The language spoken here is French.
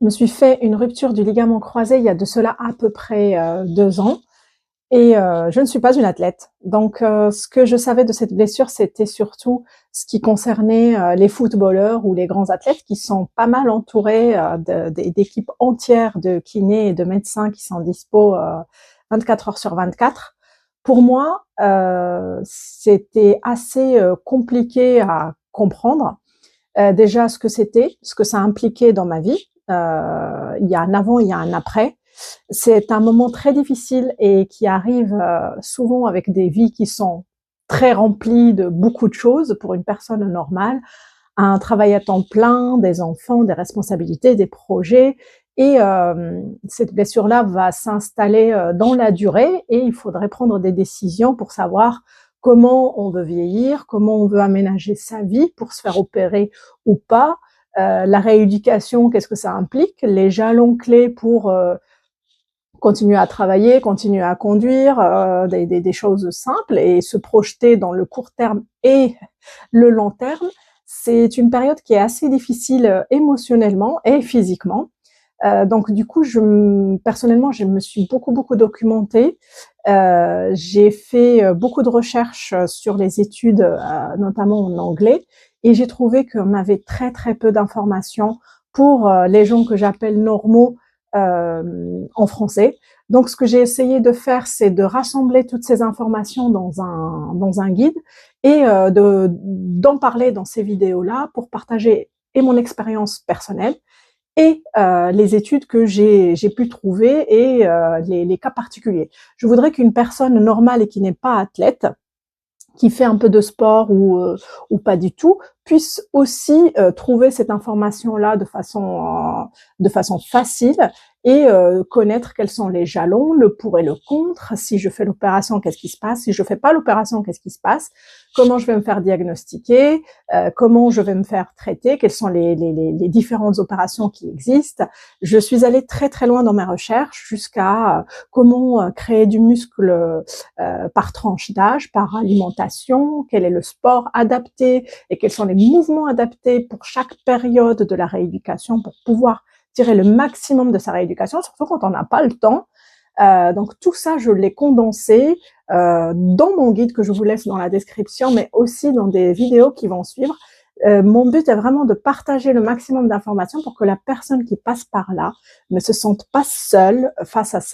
Je me suis fait une rupture du ligament croisé il y a de cela à peu près 2 ans et je ne suis pas une athlète. Donc ce que je savais de cette blessure, c'était surtout ce qui concernait les footballeurs ou les grands athlètes qui sont pas mal entourés d'équipes entières de kinés et de médecins qui sont dispo 24 heures sur 24. Pour moi, c'était assez compliqué à comprendre. Déjà ce que c'était, ce que ça impliquait dans ma vie. Il y a un avant, il y a un après. C'est un moment très difficile et qui arrive souvent avec des vies qui sont très remplies de beaucoup de choses pour une personne normale, un travail à temps plein, des enfants, des responsabilités, des projets. Et cette blessure-là va s'installer dans la durée et il faudrait prendre des décisions pour savoir comment on veut vieillir, comment on veut aménager sa vie pour se faire opérer ou pas, la rééducation, qu'est-ce que ça implique, les jalons clés pour continuer à travailler, continuer à conduire, des choses simples et se projeter dans le court terme et le long terme. C'est une période qui est assez difficile émotionnellement et physiquement. Donc du coup, personnellement, je me suis beaucoup documentée. J'ai fait beaucoup de recherches sur les études, notamment en anglais, et j'ai trouvé qu'on avait très peu d'informations pour les gens que j'appelle normaux en français. Donc ce que j'ai essayé de faire, c'est de rassembler toutes ces informations dans un guide et d'en parler dans ces vidéos-là pour partager et mon expérience personnelle et les études que j'ai pu trouver et les cas particuliers. Je voudrais qu'une personne normale et qui n'est pas athlète, qui fait un peu de sport ou pas du tout, puisse aussi trouver cette information-là de façon facile et connaître quels sont les jalons, le pour et le contre. Si je fais l'opération, qu'est-ce qui se passe? Si je fais pas l'opération, qu'est-ce qui se passe? Comment je vais me faire diagnostiquer? Comment je vais me faire traiter? Quelles sont les différentes opérations qui existent? Je suis allée très loin dans mes recherches jusqu'à comment créer du muscle par tranche d'âge, par alimentation, quel est le sport adapté et quels sont les mouvements adaptés pour chaque période de la rééducation pour pouvoir tirer le maximum de sa rééducation, surtout quand on n'a pas le temps. Donc tout ça, je l'ai condensé dans mon guide que je vous laisse dans la description, mais aussi dans des vidéos qui vont suivre. Mon but est vraiment de partager le maximum d'informations pour que la personne qui passe par là ne se sente pas seule face à ça.